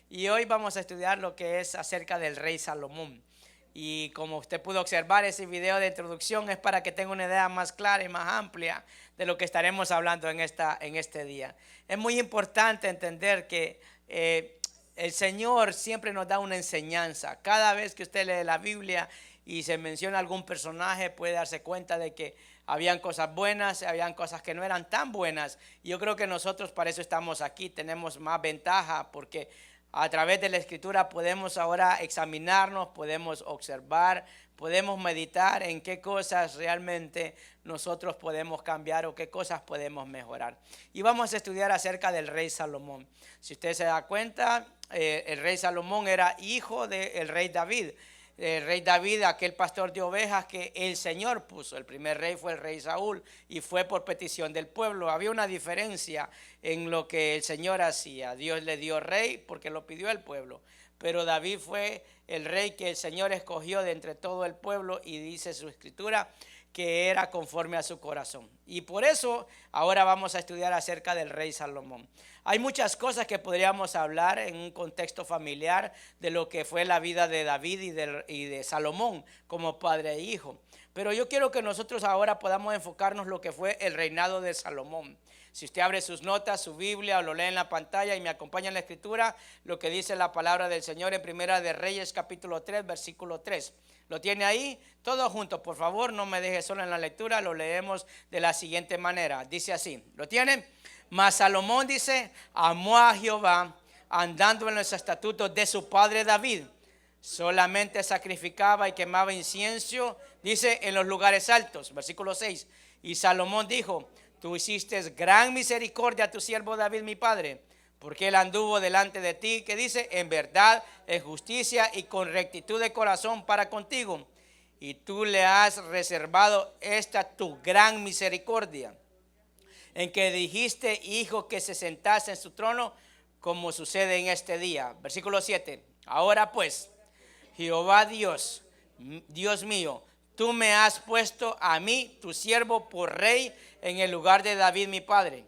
Y hoy vamos a estudiar lo que es acerca del rey Salomón. Y como usted pudo observar, ese video de introducción es para que tenga una idea más clara y más amplia de lo que estaremos hablando en este día. Es muy importante entender que el Señor siempre nos da una enseñanza. Cada vez que usted lee la Biblia y se menciona algún personaje, puede darse cuenta de que habían cosas buenas, habían cosas que no eran tan buenas. Y yo creo que nosotros para eso estamos aquí, tenemos más ventaja porque a través de la Escritura podemos ahora examinarnos, podemos observar, podemos meditar en qué cosas realmente nosotros podemos cambiar o qué cosas podemos mejorar. Y vamos a estudiar acerca del rey Salomón. Si usted se da cuenta, el rey Salomón era hijo del rey David. El rey David, aquel pastor de ovejas que el Señor puso. El primer rey fue el rey Saúl y fue por petición del pueblo. Había una diferencia en lo que el Señor hacía. Dios le dio rey porque lo pidió el pueblo. Pero David fue el rey que el Señor escogió de entre todo el pueblo y dice su escritura que era conforme a su corazón. Y por eso ahora vamos a estudiar acerca del rey Salomón. Hay muchas cosas que podríamos hablar en un contexto familiar de lo que fue la vida de David y de Salomón como padre e hijo. Pero yo quiero que nosotros ahora podamos enfocarnos en lo que fue el reinado de Salomón. Si usted abre sus notas, su Biblia o lo lee en la pantalla y me acompaña en la escritura, lo que dice la palabra del Señor en Primera de Reyes capítulo 3, versículo 3. ¿Lo tiene ahí? Todos juntos, por favor, no me deje solo en la lectura, lo leemos de la siguiente manera. Dice así, ¿lo tienen? Mas Salomón dice, amó a Jehová andando en los estatutos de su padre David. Solamente sacrificaba y quemaba incienso, dice, en los lugares altos. Versículo 6. Y Salomón dijo, tú hiciste gran misericordia a tu siervo David mi padre, porque él anduvo delante de ti, que dice, en verdad, en justicia y con rectitud de corazón para contigo. Y tú le has reservado esta tu gran misericordia, en que dijiste, hijo, que se sentase en su trono, como sucede en este día. Versículo 7. Ahora pues, Jehová Dios, Dios mío, tú me has puesto a mí, tu siervo, por rey en el lugar de David mi padre.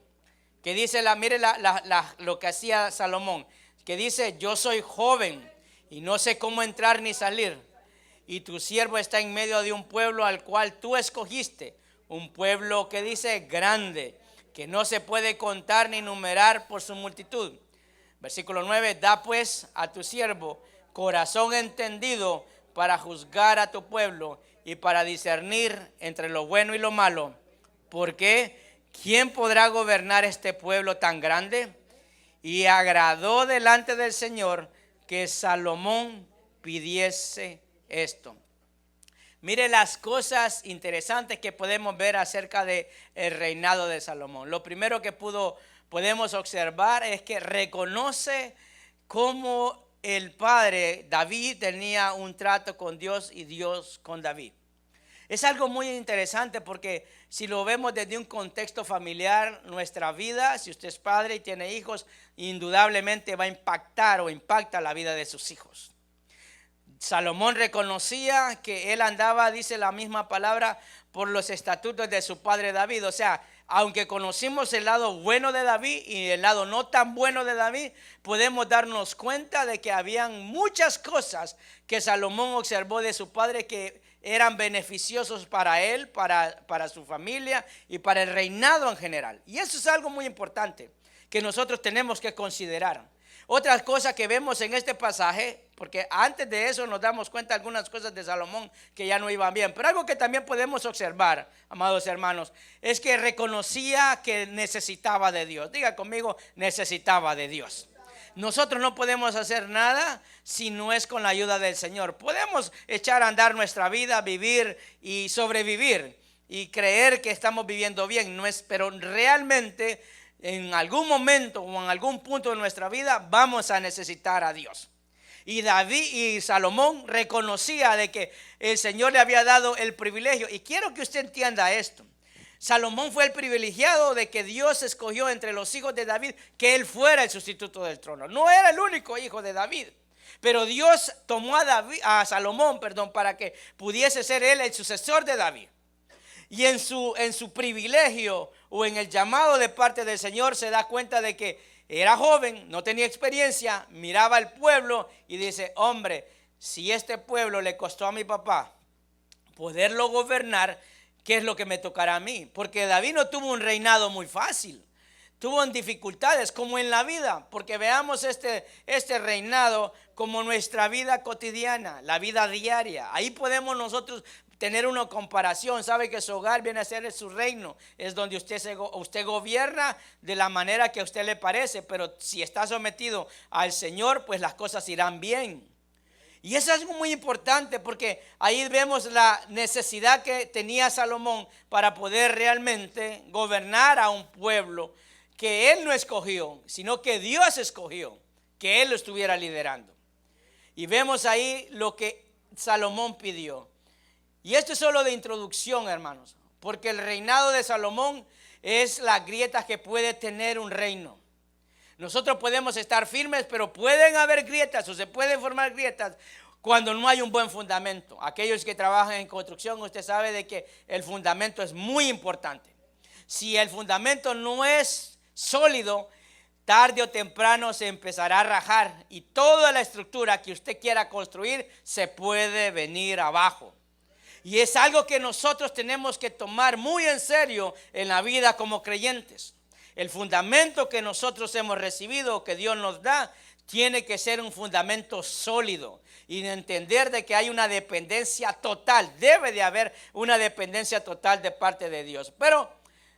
Que dice, mire lo que hacía Salomón, que dice, yo soy joven y no sé cómo entrar ni salir. Y tu siervo está en medio de un pueblo al cual tú escogiste. Un pueblo que dice grande, que no se puede contar ni numerar por su multitud. Versículo 9, da pues a tu siervo corazón entendido para juzgar a tu pueblo y para discernir entre lo bueno y lo malo. Porque ¿quién podrá gobernar este pueblo tan grande? Y agradó delante del Señor que Salomón pidiese esto. Mire las cosas interesantes que podemos ver acerca del reinado de Salomón. Lo primero que podemos observar es que reconoce cómo el padre David tenía un trato con Dios y Dios con David. Es algo muy interesante porque si lo vemos desde un contexto familiar, nuestra vida, si usted es padre y tiene hijos, indudablemente va a impactar o impacta la vida de sus hijos. Salomón reconocía que él andaba, dice la misma palabra, por los estatutos de su padre David. O sea, aunque conocimos el lado bueno de David y el lado no tan bueno de David, podemos darnos cuenta de que habían muchas cosas que Salomón observó de su padre que eran beneficiosos para él, para su familia y para el reinado en general. Y eso es algo muy importante que nosotros tenemos que considerar. Otra cosa que vemos en este pasaje, porque antes de eso nos damos cuenta de algunas cosas de Salomón que ya no iban bien, pero algo que también podemos observar, amados hermanos, es que reconocía que necesitaba de Dios. Diga conmigo, necesitaba de Dios. Nosotros no podemos hacer nada si no es con la ayuda del Señor. Podemos echar a andar nuestra vida, vivir y sobrevivir y creer que estamos viviendo bien, no es, pero realmente en algún momento o en algún punto de nuestra vida vamos a necesitar a Dios. Y David y Salomón reconocía de que el Señor le había dado el privilegio. Y quiero que usted entienda esto. Salomón fue el privilegiado de que Dios escogió entre los hijos de David que él fuera el sustituto del trono. No era el único hijo de David, pero Dios tomó a Salomón, para que pudiese ser él el sucesor de David. Y en su privilegio o en el llamado de parte del Señor se da cuenta de que era joven, no tenía experiencia, miraba al pueblo y dice, hombre, si este pueblo le costó a mi papá poderlo gobernar, ¿qué es lo que me tocará a mí? Porque David no tuvo un reinado muy fácil. Tuvo dificultades como en la vida, porque veamos este reinado como nuestra vida cotidiana, la vida diaria. Ahí podemos nosotros tener una comparación. Sabe que su hogar viene a ser su reino, es donde usted gobierna de la manera que a usted le parece, pero si está sometido al Señor, pues las cosas irán bien. Y eso es algo muy importante, porque ahí vemos la necesidad que tenía Salomón para poder realmente gobernar a un pueblo que él no escogió, sino que Dios escogió que él lo estuviera liderando. Y vemos ahí lo que Salomón pidió. Y esto es solo de introducción, hermanos, porque el reinado de Salomón es la grieta que puede tener un reino. Nosotros podemos estar firmes, pero pueden haber grietas o se pueden formar grietas cuando no hay un buen fundamento. Aquellos que trabajan en construcción, usted sabe de que el fundamento es muy importante. Si el fundamento no es sólido, tarde o temprano se empezará a rajar y toda la estructura que usted quiera construir se puede venir abajo. Y es algo que nosotros tenemos que tomar muy en serio en la vida como creyentes. El fundamento que nosotros hemos recibido, que Dios nos da, tiene que ser un fundamento sólido y entender de que hay una dependencia total. Debe de haber una dependencia total de parte de Dios. Pero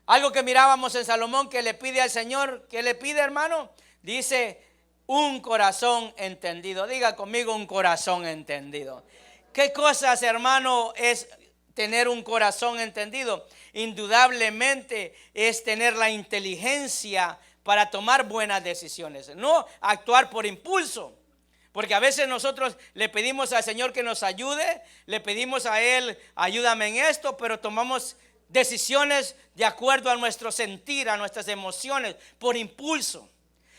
algo que mirábamos en Salomón que le pide al Señor, ¿qué le pide, hermano? Dice, un corazón entendido. Diga conmigo, un corazón entendido. ¿Qué cosas, hermano, es tener un corazón entendido? Indudablemente es tener la inteligencia para tomar buenas decisiones, no actuar por impulso. Porque a veces nosotros le pedimos al Señor que nos ayude, le pedimos a Él, ayúdame en esto, pero tomamos decisiones de acuerdo a nuestro sentir, a nuestras emociones, por impulso.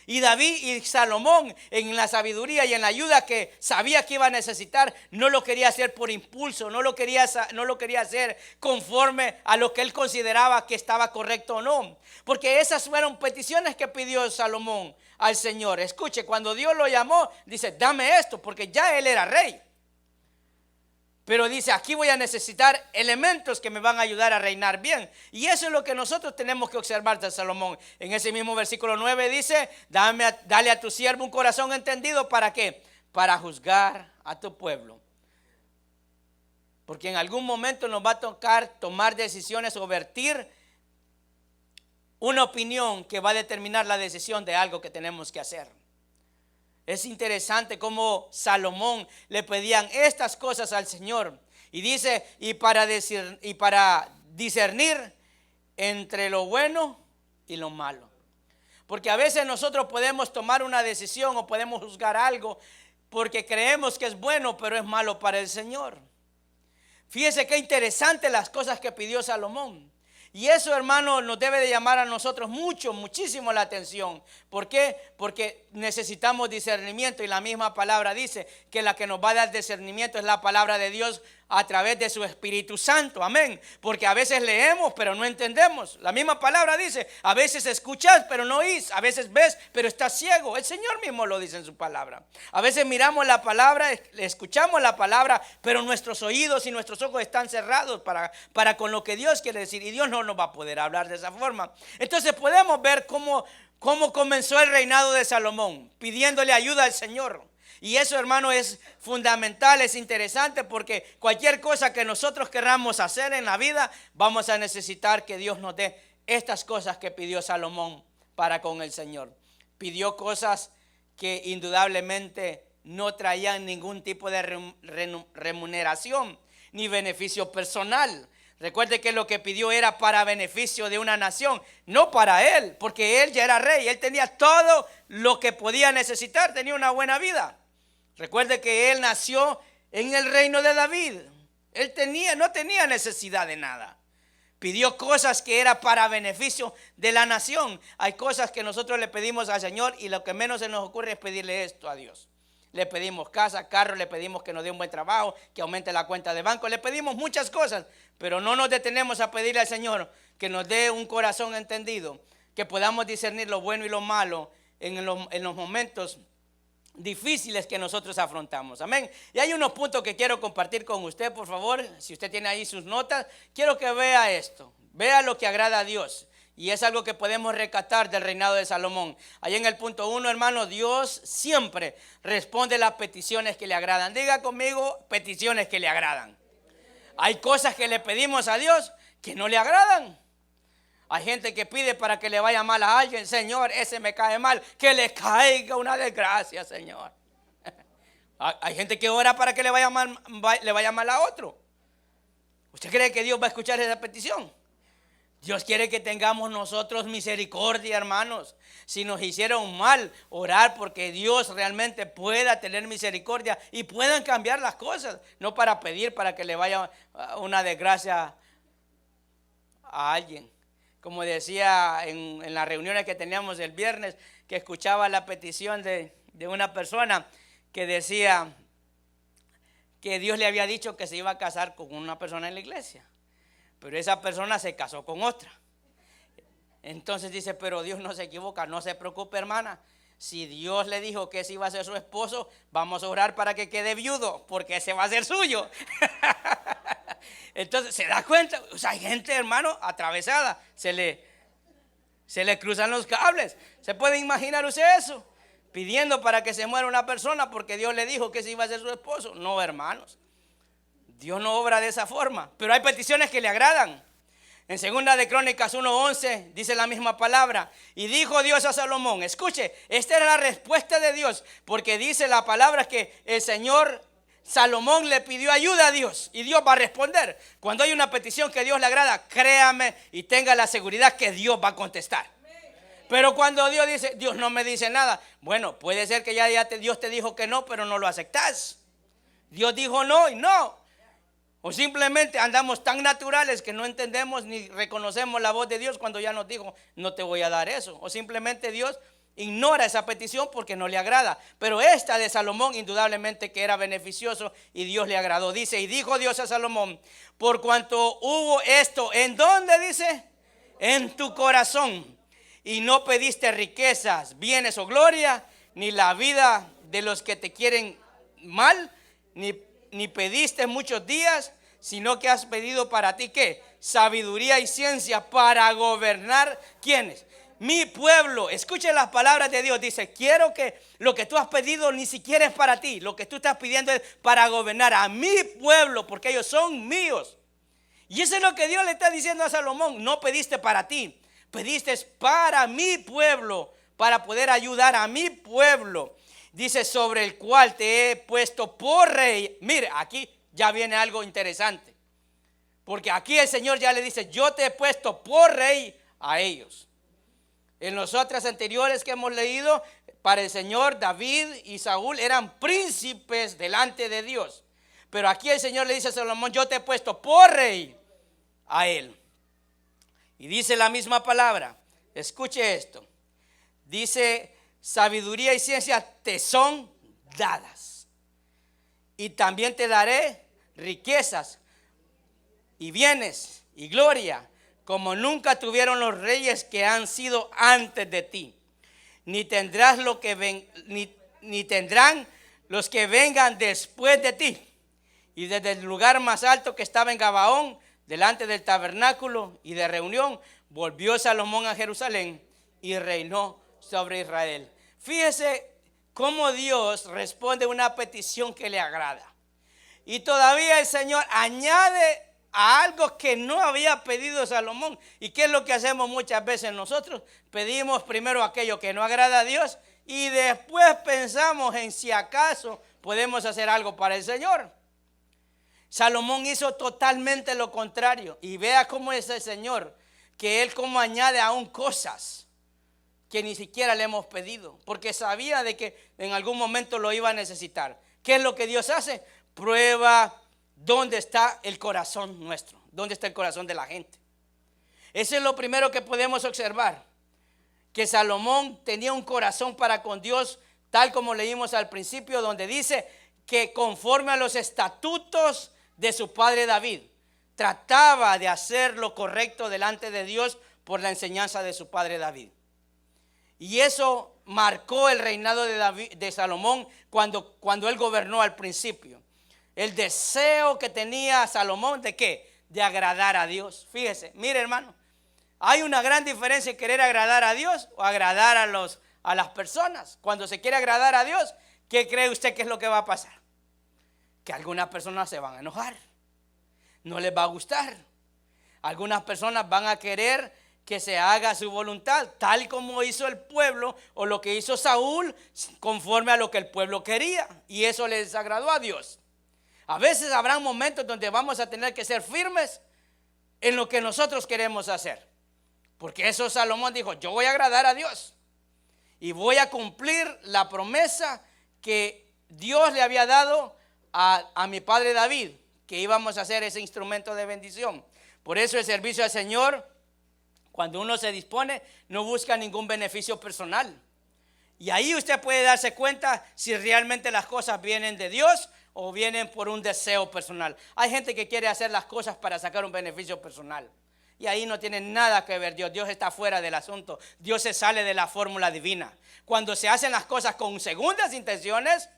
Y David y Salomón, en la sabiduría y en la ayuda que sabía que iba a necesitar, no lo quería hacer por impulso, no lo quería hacer conforme a lo que él consideraba que estaba correcto o no. Porque esas fueron peticiones que pidió Salomón al Señor. Escuche, cuando Dios lo llamó, dice, dame esto, porque ya él era rey. Pero dice, aquí voy a necesitar elementos que me van a ayudar a reinar bien. Y eso es lo que nosotros tenemos que observar de Salomón. En ese mismo versículo 9 dice, dale a tu siervo un corazón entendido. ¿Para qué? Para juzgar a tu pueblo. Porque en algún momento nos va a tocar tomar decisiones o vertir una opinión que va a determinar la decisión de algo que tenemos que hacer. Es interesante cómo Salomón le pedían estas cosas al Señor. Y dice, y para discernir entre lo bueno y lo malo. Porque a veces nosotros podemos tomar una decisión o podemos juzgar algo porque creemos que es bueno, pero es malo para el Señor. Fíjese qué interesante las cosas que pidió Salomón. Y eso, hermano, nos debe de llamar a nosotros muchísimo la atención. ¿Por qué? Porque necesitamos discernimiento y la misma palabra dice que la que nos va a dar discernimiento es la palabra de Dios a través de su Espíritu Santo. Amén. Porque a veces leemos pero no entendemos. La misma palabra dice, a veces escuchas pero no oís, a veces ves pero estás ciego. El Señor mismo lo dice en su palabra. A veces miramos la palabra, escuchamos la palabra, pero nuestros oídos y nuestros ojos están cerrados para con lo que Dios quiere decir. Y Dios no nos va a poder hablar de esa forma. Entonces podemos ver cómo comenzó el reinado de Salomón, pidiéndole ayuda al Señor. Y eso, hermano, es fundamental, es interesante, porque cualquier cosa que nosotros queramos hacer en la vida, vamos a necesitar que Dios nos dé estas cosas que pidió Salomón para con el Señor. Pidió cosas que indudablemente no traían ningún tipo de remuneración ni beneficio personal. Recuerde que lo que pidió era para beneficio de una nación, no para él, porque él ya era rey, él tenía todo lo que podía necesitar, tenía una buena vida. Recuerde que él nació en el reino de David, no tenía necesidad de nada. Pidió cosas que era para beneficio de la nación. Hay cosas que nosotros le pedimos al Señor y lo que menos se nos ocurre es pedirle esto a Dios. Le pedimos casa, carro, le pedimos que nos dé un buen trabajo, que aumente la cuenta de banco, le pedimos muchas cosas, pero no nos detenemos a pedirle al Señor que nos dé un corazón entendido, que podamos discernir lo bueno y lo malo en los momentos difíciles que nosotros afrontamos. Amén. Y hay unos puntos que quiero compartir con usted, por favor. Si usted tiene ahí sus notas, quiero que vea esto. Vea lo que agrada a Dios. Y es algo que podemos rescatar del reinado de Salomón. Ahí en el punto 1, hermano, Dios siempre responde las peticiones que le agradan. Diga conmigo, peticiones que le agradan. Hay cosas que le pedimos a Dios que no le agradan. Hay gente que pide para que le vaya mal a alguien. Señor, ese me cae mal, que le caiga una desgracia, Señor. Hay gente que ora para que le vaya mal a otro. ¿Usted cree que Dios va a escuchar esa petición? Dios quiere que tengamos nosotros misericordia, hermanos. Si nos hicieron mal, orar porque Dios realmente pueda tener misericordia y puedan cambiar las cosas. No para pedir para que le vaya una desgracia a alguien. Como decía en las reuniones que teníamos el viernes, que escuchaba la petición de una persona que decía que Dios le había dicho que se iba a casar con una persona en la iglesia. Pero esa persona se casó con otra. Entonces dice, pero Dios no se equivoca. No se preocupe, hermana. Si Dios le dijo que ese iba a ser su esposo, vamos a orar para que quede viudo, porque ese va a ser suyo. Entonces, ¿se da cuenta? O sea, hay gente, hermano, atravesada. Se le cruzan los cables. ¿Se puede imaginar usted eso? Pidiendo para que se muera una persona porque Dios le dijo que ese iba a ser su esposo. No, hermanos. Dios no obra de esa forma, pero hay peticiones que le agradan. En 2 de Crónicas 1:11 dice la misma palabra. Y dijo Dios a Salomón, escuche, esta era la respuesta de Dios, porque dice la palabra que el Señor Salomón le pidió ayuda a Dios y Dios va a responder. Cuando hay una petición que a Dios le agrada, créame y tenga la seguridad que Dios va a contestar. Pero cuando Dios dice, Dios no me dice nada, bueno, puede ser que Dios te dijo que no, pero no lo aceptas. Dios dijo no y no. O simplemente andamos tan naturales que no entendemos ni reconocemos la voz de Dios cuando ya nos dijo, no te voy a dar eso. O simplemente Dios ignora esa petición porque no le agrada. Pero esta de Salomón indudablemente que era beneficioso y Dios le agradó. Dice, y dijo Dios a Salomón, por cuanto hubo esto, ¿en dónde dice? En tu corazón. Y no pediste riquezas, bienes o gloria, ni la vida de los que te quieren mal, ni pediste muchos días, sino que has pedido para ti ¿qué? Sabiduría y ciencia para gobernar. ¿Quiénes? Mi pueblo. Escuche las palabras de Dios. Dice, quiero que lo que tú has pedido ni siquiera es para ti. Lo que tú estás pidiendo es para gobernar a mi pueblo, porque ellos son míos. Y eso es lo que Dios le está diciendo a Salomón. No pediste para ti, pediste para mi pueblo, para poder ayudar a mi pueblo. Dice, sobre el cual te he puesto por rey. Mire, aquí ya viene algo interesante. Porque aquí el Señor ya le dice, yo te he puesto por rey a ellos. En los otros anteriores que hemos leído, para el Señor, David y Saúl eran príncipes delante de Dios. Pero aquí el Señor le dice a Salomón, yo te he puesto por rey a él. Y dice la misma palabra. Escuche esto. Dice, sabiduría y ciencia te son dadas. Y también te daré riquezas y bienes y gloria, como nunca tuvieron los reyes que han sido antes de ti. Ni tendrás ni tendrán los que vengan después de ti. Y desde el lugar más alto que estaba en Gabaón, delante del tabernáculo y de reunión, volvió Salomón a Jerusalén y reinó sobre Israel. Fíjese cómo Dios responde a una petición que le agrada. Y todavía el Señor añade a algo que no había pedido Salomón. ¿Y qué es lo que hacemos muchas veces nosotros? Pedimos primero aquello que no agrada a Dios y después pensamos en si acaso podemos hacer algo para el Señor. Salomón hizo totalmente lo contrario. Y vea cómo es el Señor, que Él como añade aún cosas que ni siquiera le hemos pedido, porque sabía de que en algún momento lo iba a necesitar. ¿Qué es lo que Dios hace? Prueba dónde está el corazón nuestro, dónde está el corazón de la gente. Eso es lo primero que podemos observar, que Salomón tenía un corazón para con Dios, tal como leímos al principio, donde dice que conforme a los estatutos de su padre David, trataba de hacer lo correcto delante de Dios por la enseñanza de su padre David. Y eso marcó el reinado de Salomón cuando él gobernó al principio. El deseo que tenía Salomón, ¿de qué? De agradar a Dios. Fíjese, mire hermano, hay una gran diferencia en querer agradar a Dios o agradar a las personas. Cuando se quiere agradar a Dios, ¿qué cree usted que es lo que va a pasar? Que algunas personas se van a enojar, no les va a gustar. Algunas personas van a querer que se haga su voluntad, tal como hizo el pueblo o lo que hizo Saúl, conforme a lo que el pueblo quería, y eso les desagradó a Dios. A veces habrá momentos donde vamos a tener que ser firmes en lo que nosotros queremos hacer, porque eso Salomón dijo: yo voy a agradar a Dios y voy a cumplir la promesa que Dios le había dado a mi padre David, que íbamos a hacer ese instrumento de bendición. Por eso el servicio al Señor, cuando uno se dispone, no busca ningún beneficio personal. Y ahí usted puede darse cuenta si realmente las cosas vienen de Dios o vienen por un deseo personal. Hay gente que quiere hacer las cosas para sacar un beneficio personal, y ahí no tiene nada que ver Dios. Dios está fuera del asunto. Dios se sale de la fórmula divina. Cuando se hacen las cosas con segundas intenciones,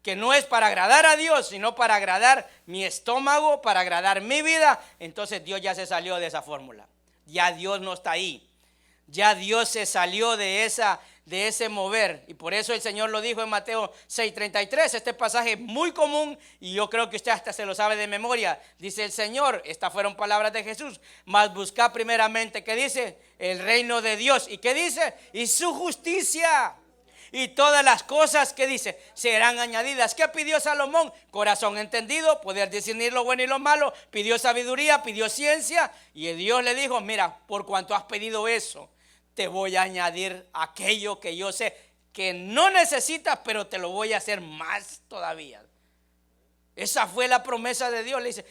que no es para agradar a Dios, sino para agradar mi estómago, para agradar mi vida, entonces Dios ya se salió de esa fórmula. Ya Dios no está ahí. Ya Dios se salió de ese mover. Y por eso el Señor lo dijo en Mateo 6:33. Este pasaje es muy común y yo creo que usted hasta se lo sabe de memoria. Dice el Señor, estas fueron palabras de Jesús: mas buscad primeramente, ¿qué dice? El reino de Dios. ¿Y qué dice? Y su justicia. Y todas las cosas, que dice, serán añadidas. ¿Qué pidió Salomón? Corazón entendido, poder discernir lo bueno y lo malo. Pidió sabiduría, pidió ciencia. Y Dios le dijo: mira, por cuanto has pedido eso, te voy a añadir aquello que yo sé que no necesitas, pero te lo voy a hacer más todavía. Esa fue la promesa de Dios. Le dice: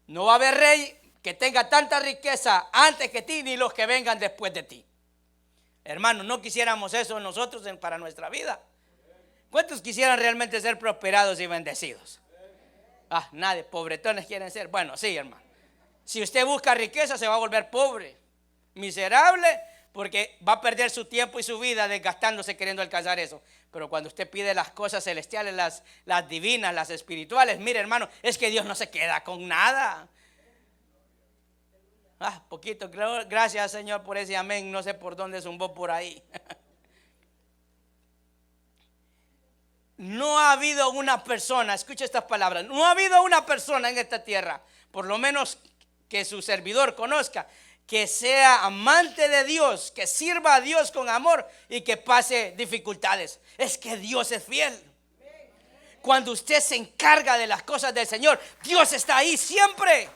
no va a haber rey que tenga tanta riqueza antes que ti, ni los que vengan después de ti. Hermanos, no quisiéramos eso nosotros para nuestra vida. ¿Cuántos quisieran realmente ser prosperados y bendecidos? Nadie, pobretones quieren ser. Bueno, sí, hermano. Si usted busca riqueza, se va a volver pobre, miserable, porque va a perder su tiempo y su vida desgastándose queriendo alcanzar eso. Pero cuando usted pide las cosas celestiales, las divinas, las espirituales, mire hermano, es que Dios no se queda con nada. Poquito, gracias Señor por ese amén. No sé por dónde zumbó por ahí. No ha habido una persona, escucha estas palabras, no ha habido una persona en esta tierra, por lo menos que su servidor conozca, que sea amante de Dios, que sirva a Dios con amor y que pase dificultades. Es que Dios es fiel. Cuando usted se encarga de las cosas del Señor, Dios está ahí siempre.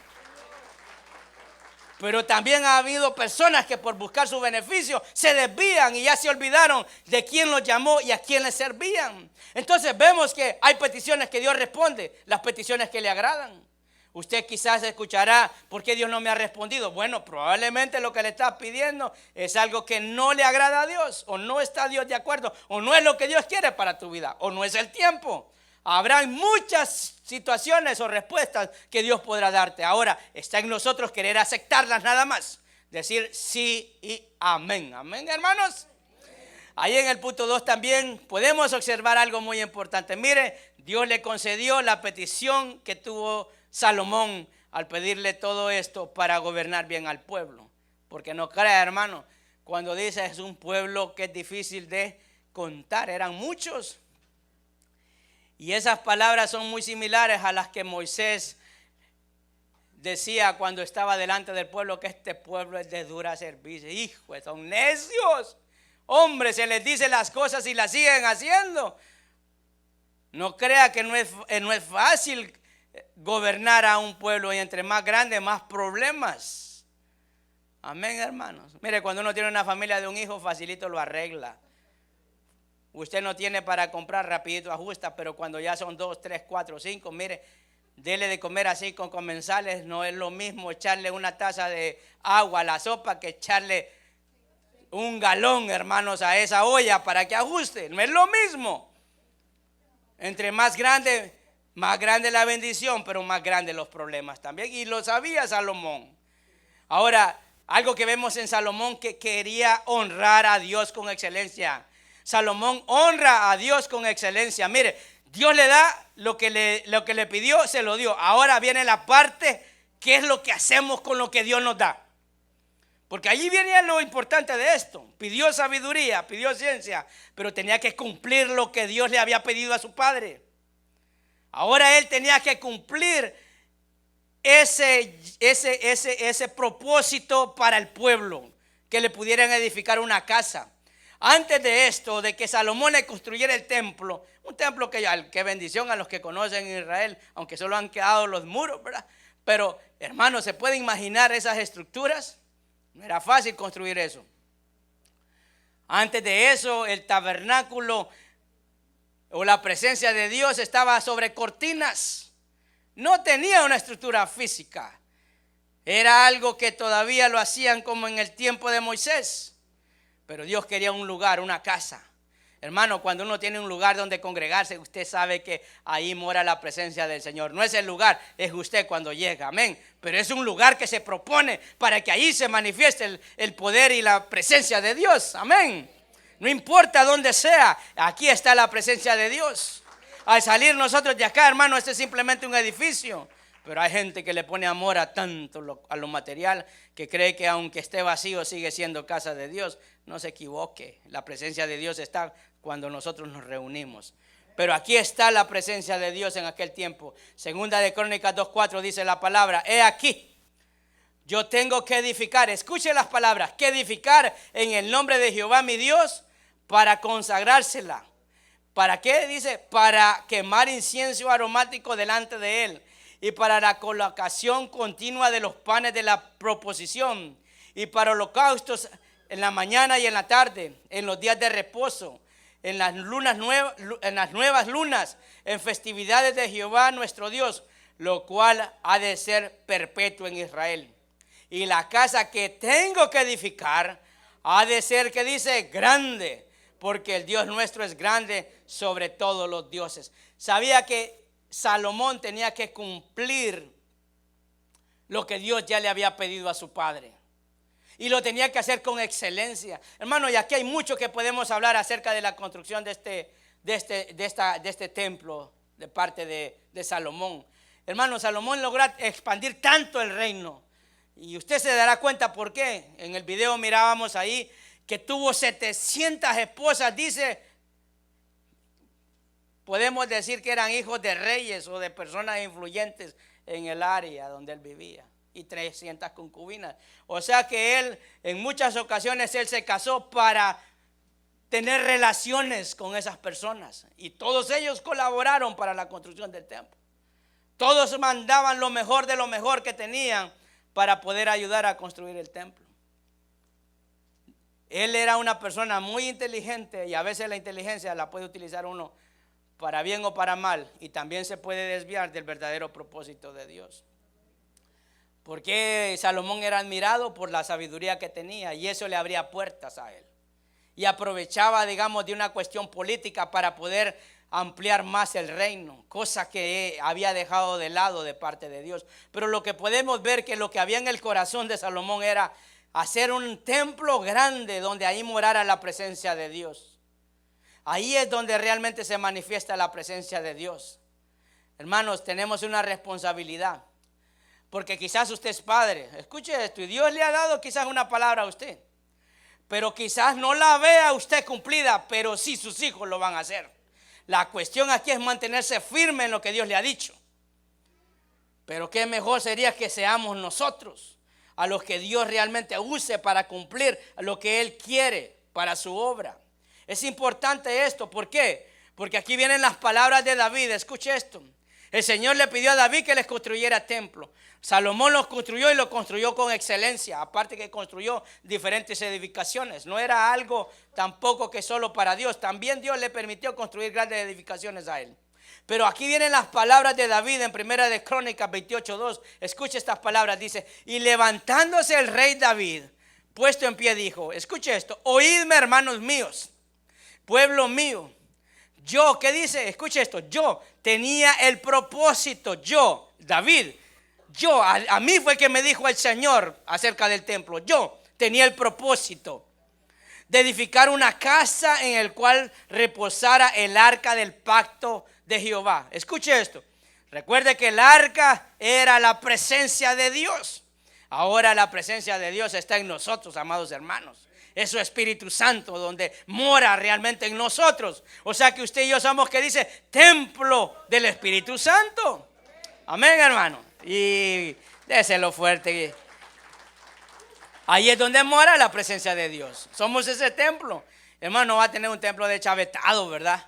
Pero también ha habido personas que por buscar su beneficio se desvían y ya se olvidaron de quién los llamó y a quién les servían. Entonces vemos que hay peticiones que Dios responde, las peticiones que le agradan. Usted quizás escuchará: ¿por qué Dios no me ha respondido? Bueno, probablemente lo que le está pidiendo es algo que no le agrada a Dios, o no está Dios de acuerdo, o no es lo que Dios quiere para tu vida, o no es el tiempo. Habrá muchas situaciones o respuestas que Dios podrá darte. Ahora está en nosotros querer aceptarlas nada más. Decir sí y amén. Amén, hermanos. Ahí en el punto 2 también podemos observar algo muy importante. Mire, Dios le concedió la petición que tuvo Salomón al pedirle todo esto para gobernar bien al pueblo. Porque no crea, hermano, cuando dice es un pueblo que es difícil de contar, eran muchos. Y esas palabras son muy similares a las que Moisés decía cuando estaba delante del pueblo, que este pueblo es de dura servicio. Hijos, son necios. Hombre, se les dice las cosas y las siguen haciendo. No crea que no es fácil gobernar a un pueblo, y entre más grande, más problemas. Amén, hermanos. Mire, cuando uno tiene una familia de un hijo, facilito lo arregla. Usted no tiene para comprar, rapidito ajusta, pero cuando ya son 2, 3, 4, 5, mire, dele de comer así con comensales. No es lo mismo echarle una taza de agua a la sopa que echarle un galón, hermanos, a esa olla para que ajuste. No es lo mismo. Entre más grande la bendición, pero más grande los problemas también. Y lo sabía Salomón. Ahora, algo que vemos en Salomón, que quería honrar a Dios con excelencia. Salomón honra a Dios con excelencia. Mire, Dios le da lo que le pidió, se lo dio. Ahora viene la parte, ¿qué es lo que hacemos con lo que Dios nos da? Porque allí viene lo importante de esto. Pidió sabiduría, pidió ciencia, pero tenía que cumplir lo que Dios le había pedido a su padre. Ahora él tenía que cumplir ese propósito para el pueblo, que le pudieran edificar una casa. Antes de esto, de que Salomón le construyera el templo, un templo que bendición a los que conocen Israel, aunque solo han quedado los muros, ¿verdad? Pero hermanos, ¿se puede imaginar esas estructuras? No era fácil construir eso. Antes de eso, el tabernáculo o la presencia de Dios estaba sobre cortinas. No tenía una estructura física. Era algo que todavía lo hacían como en el tiempo de Moisés. Pero Dios quería un lugar, una casa. Hermano, cuando uno tiene un lugar donde congregarse, usted sabe que ahí mora la presencia del Señor. No es el lugar, es usted cuando llega, amén. Pero es un lugar que se propone para que ahí se manifieste el poder y la presencia de Dios, amén. No importa dónde sea, aquí está la presencia de Dios. Al salir nosotros de acá, hermano, este es simplemente un edificio. Pero hay gente que le pone amor a tanto a lo material, que cree que aunque esté vacío sigue siendo casa de Dios. No se equivoque, la presencia de Dios está cuando nosotros nos reunimos. Pero aquí está la presencia de Dios en aquel tiempo. Segunda de Crónicas 2:4 dice la palabra: he aquí, yo tengo que edificar. Escuche las palabras: que edificar en el nombre de Jehová mi Dios, para consagrársela. ¿Para qué? Dice: para quemar incienso aromático delante de él, y para la colocación continua de los panes de la proposición, y para holocaustos en la mañana y en la tarde, en los días de reposo, en las nuevas lunas, en festividades de Jehová nuestro Dios, lo cual ha de ser perpetuo en Israel. Y la casa que tengo que edificar ha de ser, que dice, grande, porque el Dios nuestro es grande sobre todos los dioses. Sabía que Salomón tenía que cumplir lo que Dios ya le había pedido a su padre, y lo tenía que hacer con excelencia. Hermano, y aquí hay mucho que podemos hablar acerca de la construcción de este templo de parte de Salomón. Hermano, Salomón logró expandir tanto el reino, y usted se dará cuenta por qué. En el video mirábamos ahí que tuvo 700 esposas, dice. Podemos decir que eran hijos de reyes o de personas influyentes en el área donde él vivía, y 300 concubinas. O sea que él, en muchas ocasiones, él se casó para tener relaciones con esas personas, y todos ellos colaboraron para la construcción del templo. Todos mandaban lo mejor de lo mejor que tenían para poder ayudar a construir el templo. Él era una persona muy inteligente, y a veces la inteligencia la puede utilizar uno para bien o para mal, y también se puede desviar del verdadero propósito de Dios. Porque Salomón era admirado por la sabiduría que tenía, y eso le abría puertas a él, y aprovechaba, digamos, de una cuestión política para poder ampliar más el reino, cosa que había dejado de lado de parte de Dios. Pero lo que podemos ver, que lo que había en el corazón de Salomón era hacer un templo grande donde ahí morara la presencia de Dios. Ahí es donde realmente se manifiesta la presencia de Dios. Hermanos, tenemos una responsabilidad, porque quizás usted es padre, escuche esto, y Dios le ha dado quizás una palabra a usted, pero quizás no la vea usted cumplida, pero sí sus hijos lo van a hacer. La cuestión aquí es mantenerse firme en lo que Dios le ha dicho. Pero qué mejor sería que seamos nosotros a los que Dios realmente use para cumplir lo que Él quiere para su obra. Es importante esto, ¿por qué? Porque aquí vienen las palabras de David. Escuche esto: el Señor le pidió a David que les construyera templo. Salomón los construyó, y lo construyó con excelencia. Aparte que construyó diferentes edificaciones. No era algo tampoco que solo para Dios. También Dios le permitió construir grandes edificaciones a él. Pero aquí vienen las palabras de David en Primera de Crónicas 28:2. Escuche estas palabras, dice: y levantándose el rey David, puesto en pie, dijo, escuche esto: oídme, hermanos míos, pueblo mío, yo, ¿qué dice? Escuche esto: yo tenía el propósito, yo, David, yo, a mí fue que me dijo el Señor acerca del templo. Yo tenía el propósito de edificar una casa en el cual reposara el arca del pacto de Jehová. Escuche esto. Recuerde que el arca era la presencia de Dios. Ahora la presencia de Dios está en nosotros, amados hermanos. Es su Espíritu Santo donde mora realmente en nosotros. O sea que usted y yo somos, que dice, templo del Espíritu Santo. Amén, hermano. Y déselo fuerte. Ahí es donde mora la presencia de Dios. Somos ese templo. Hermano, no va a tener un templo de chavetado, ¿verdad?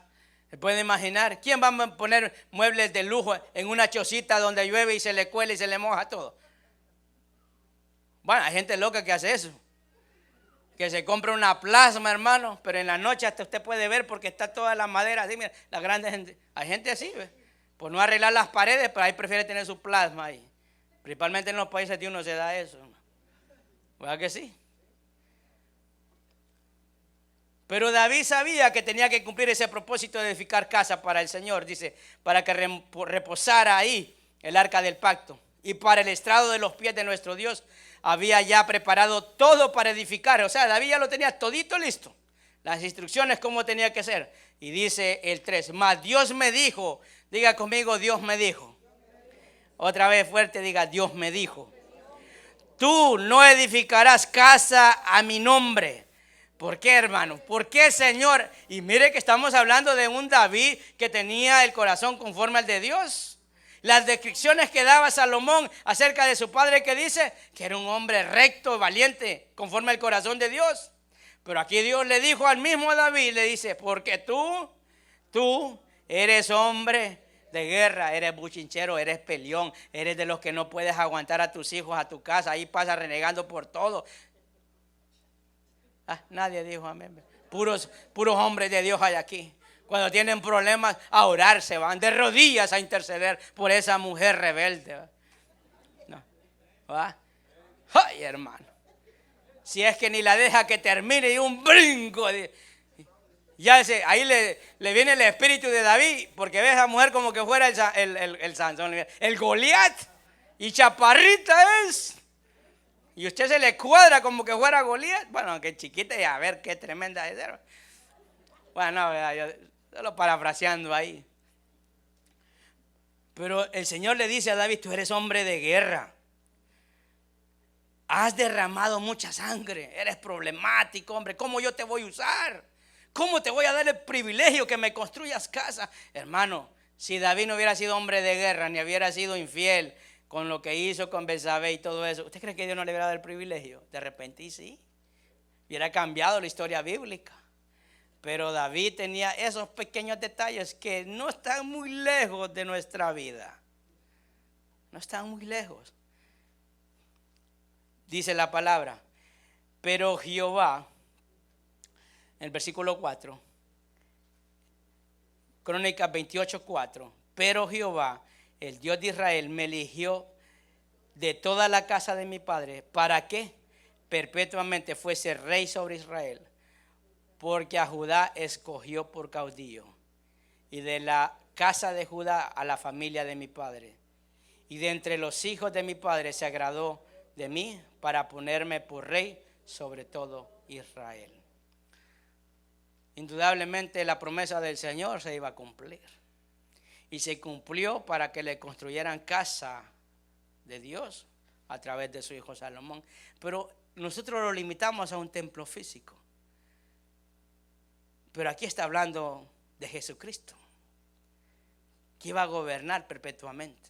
¿Se puede imaginar? ¿Quién va a poner muebles de lujo en una chocita donde llueve y se le cuela y se le moja todo? Bueno, hay gente loca que hace eso. Que se compra una plasma, hermano, pero en la noche hasta usted puede ver porque está toda la madera así. Mira, la grande gente. Hay gente así, ¿ve? Por no arreglar las paredes, pero ahí prefiere tener su plasma ahí. Principalmente en los países de uno se da eso. ¿Verdad que sí? Pero David sabía que tenía que cumplir ese propósito de edificar casa para el Señor, dice, para que reposara ahí el arca del pacto. Y para el estrado de los pies de nuestro Dios había ya preparado todo para edificar. O sea, David ya lo tenía todito listo. Las instrucciones cómo tenía que ser. Y dice el 3, mas Dios me dijo, diga conmigo, Dios me dijo. Otra vez fuerte, diga, Dios me dijo. Tú no edificarás casa a mi nombre. ¿Por qué, hermano? ¿Por qué, Señor? Y mire que estamos hablando de un David que tenía el corazón conforme al de Dios. Las descripciones que daba Salomón acerca de su padre, que dice que era un hombre recto, valiente, conforme al corazón de Dios. Pero aquí Dios le dijo al mismo David, le dice, porque tú eres hombre de guerra, eres buchinchero, eres peleón, eres de los que no puedes aguantar a tus hijos a tu casa, ahí pasa renegando por todo. Nadie dijo amén. Puros hombres de Dios hay aquí. Cuando tienen problemas a orar, se van de rodillas a interceder por esa mujer rebelde. No. ¿Va? Ay, hermano. Si es que ni la deja que termine y un brinco. Ya ahí le viene el espíritu de David, porque ve a esa mujer como que fuera el Sansón, el Goliat, y chaparrita es. Y usted se le cuadra como que fuera Goliat. Bueno, que chiquita y a ver qué tremenda es. Bueno, no, yo solo parafraseando ahí. Pero el Señor le dice a David, tú eres hombre de guerra. Has derramado mucha sangre. Eres problemático, hombre. ¿Cómo yo te voy a usar? ¿Cómo te voy a dar el privilegio que me construyas casa? Hermano, si David no hubiera sido hombre de guerra, ni hubiera sido infiel con lo que hizo con Betsabé y todo eso, ¿usted cree que Dios no le hubiera dado el privilegio? De repente y sí. Hubiera cambiado la historia bíblica. Pero David tenía esos pequeños detalles que no están muy lejos de nuestra vida. No están muy lejos. Dice la palabra, pero Jehová, en el versículo 4, Crónicas 28:4, pero Jehová, el Dios de Israel, me eligió de toda la casa de mi padre, ¿para qué? Perpetuamente fuese rey sobre Israel, porque a Judá escogió por caudillo, y de la casa de Judá a la familia de mi padre, y de entre los hijos de mi padre se agradó de mí para ponerme por rey sobre todo Israel. Indudablemente la promesa del Señor se iba a cumplir. Y se cumplió para que le construyeran casa de Dios a través de su hijo Salomón. Pero nosotros lo limitamos a un templo físico. Pero aquí está hablando de Jesucristo, que iba a gobernar perpetuamente.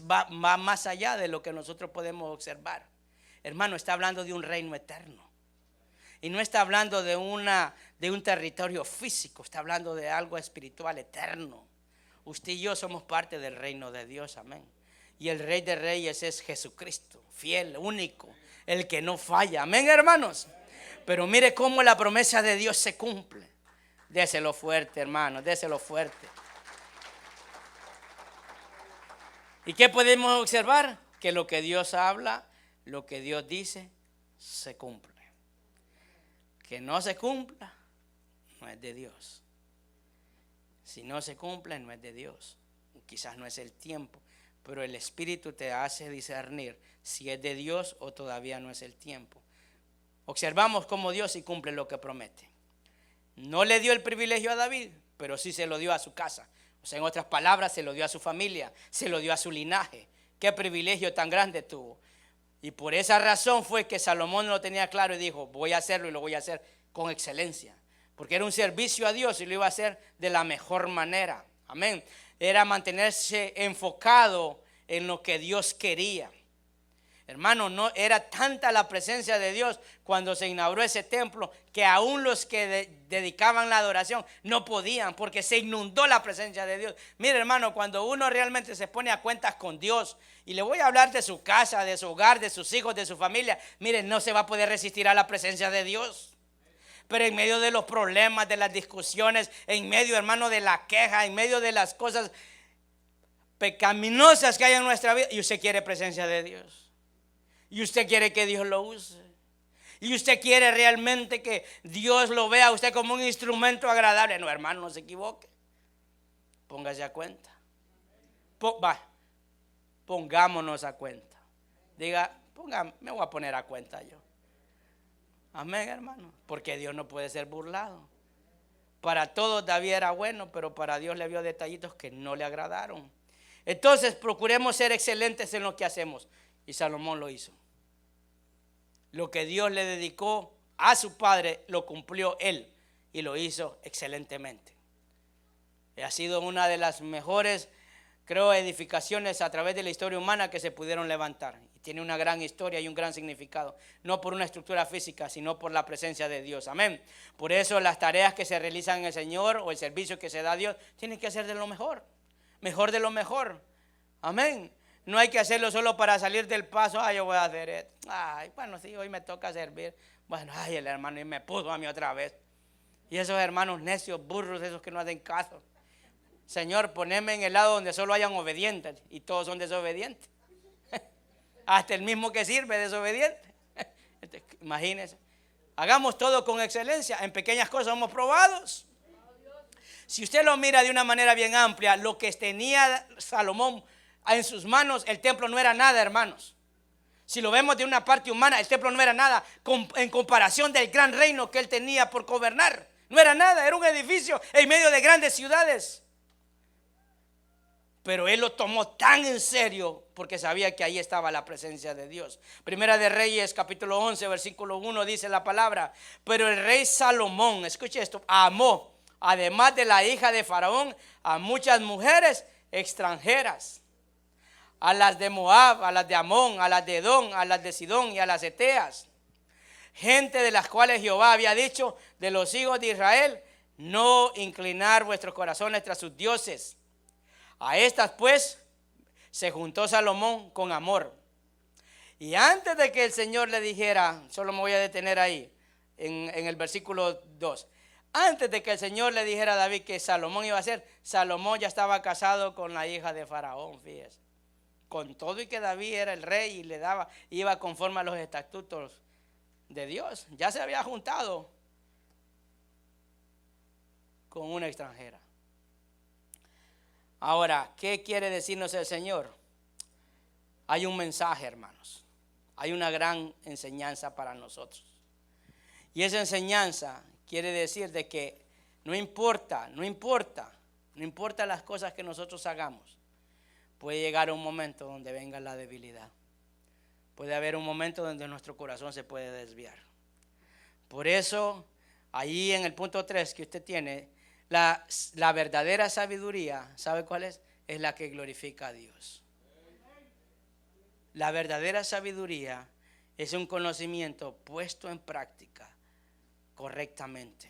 Va más allá de lo que nosotros podemos observar. Hermano, está hablando de un reino eterno. Y no está hablando de un territorio físico, está hablando de algo espiritual eterno. Usted y yo somos parte del reino de Dios, amén. Y el Rey de Reyes es Jesucristo, fiel, único, el que no falla, amén, hermanos. Pero mire cómo la promesa de Dios se cumple. Déselo fuerte, hermano, déselo fuerte. ¿Y qué podemos observar? Que lo que Dios habla, lo que Dios dice, se cumple. Que no se cumpla, no es de Dios. Si no se cumple, no es de Dios. Quizás no es el tiempo, pero el Espíritu te hace discernir si es de Dios o todavía no es el tiempo. observamos cómo Dios sí cumple lo que promete. No le dio el privilegio a David, pero sí se lo dio a su casa. O sea, en otras palabras, se lo dio a su familia, se lo dio a su linaje. Qué privilegio tan grande tuvo. Y por esa razón fue que Salomón lo tenía claro y dijo, voy a hacerlo y lo voy a hacer con excelencia. Porque era un servicio a Dios y lo iba a hacer de la mejor manera. Amén. Era mantenerse enfocado en lo que Dios quería. Hermano, no era tanta la presencia de Dios cuando se inauguró ese templo que aún los que dedicaban la adoración no podían porque se inundó la presencia de Dios. Mire, hermano, cuando uno realmente se pone a cuentas con Dios, y le voy a hablar de su casa, de su hogar, de sus hijos, de su familia, mire, no se va a poder resistir a la presencia de Dios. Pero en medio de los problemas, de las discusiones, en medio, hermano, de la queja, en medio de las cosas pecaminosas que hay en nuestra vida, y usted quiere presencia de Dios. Y usted quiere que Dios lo use. Y usted quiere realmente que Dios lo vea a usted como un instrumento agradable. No, hermano, no se equivoque. Póngase a cuenta. Pongámonos a cuenta. Diga, me voy a poner a cuenta yo. Amén, hermano. Porque Dios no puede ser burlado. Para todos David era bueno, pero para Dios le vio detallitos que no le agradaron. Entonces procuremos ser excelentes en lo que hacemos. Y Salomón lo hizo. Lo que Dios le dedicó a su padre lo cumplió él y lo hizo excelentemente. Ha sido una de las mejores, creo, edificaciones a través de la historia humana que se pudieron levantar. Y tiene una gran historia y un gran significado. No por una estructura física, sino por la presencia de Dios. Amén. Por eso las tareas que se realizan en el Señor o el servicio que se da a Dios tienen que ser de lo mejor. Mejor de lo mejor. Amén. No hay que hacerlo solo para salir del paso. Yo voy a hacer esto. Bueno, sí, hoy me toca servir. Bueno, el hermano y me puso a mí otra vez. Y esos hermanos necios, burros, esos que no hacen caso. Señor, poneme en el lado donde solo hayan obedientes. Y todos son desobedientes. Hasta el mismo que sirve desobediente. Imagínense. Hagamos todo con excelencia. En pequeñas cosas somos probados. Si usted lo mira de una manera bien amplia, lo que tenía Salomón en sus manos, el templo no era nada, hermanos. Si lo vemos de una parte humana, el templo no era nada en comparación del gran reino que él tenía por gobernar. No era nada, era un edificio en medio de grandes ciudades. Pero él lo tomó tan en serio porque sabía que ahí estaba la presencia de Dios. Primera de Reyes, capítulo 11, versículo 1, dice la palabra: pero el rey Salomón, escuche esto, amó, además de la hija de Faraón, a muchas mujeres extranjeras. A las de Moab, a las de Amón, a las de Edom, a las de Sidón y a las eteas. Gente de las cuales Jehová había dicho de los hijos de Israel: no inclinar vuestros corazones tras sus dioses. A estas pues se juntó Salomón con amor. Y antes de que el Señor le dijera, solo me voy a detener ahí, en el versículo 2. Antes de que el Señor le dijera a David que Salomón iba a ser, Salomón ya estaba casado con la hija de Faraón, fíjese. Con todo y que David era el rey y iba conforme a los estatutos de Dios, ya se había juntado con una extranjera. Ahora, ¿qué quiere decirnos el Señor? Hay un mensaje, hermanos. Hay una gran enseñanza para nosotros. Y esa enseñanza quiere decir de que no importa las cosas que nosotros hagamos. Puede llegar un momento donde venga la debilidad. Puede haber un momento donde nuestro corazón se puede desviar. Por eso, ahí en el punto 3 que usted tiene, la verdadera sabiduría, ¿sabe cuál es? Es la que glorifica a Dios. La verdadera sabiduría es un conocimiento puesto en práctica correctamente.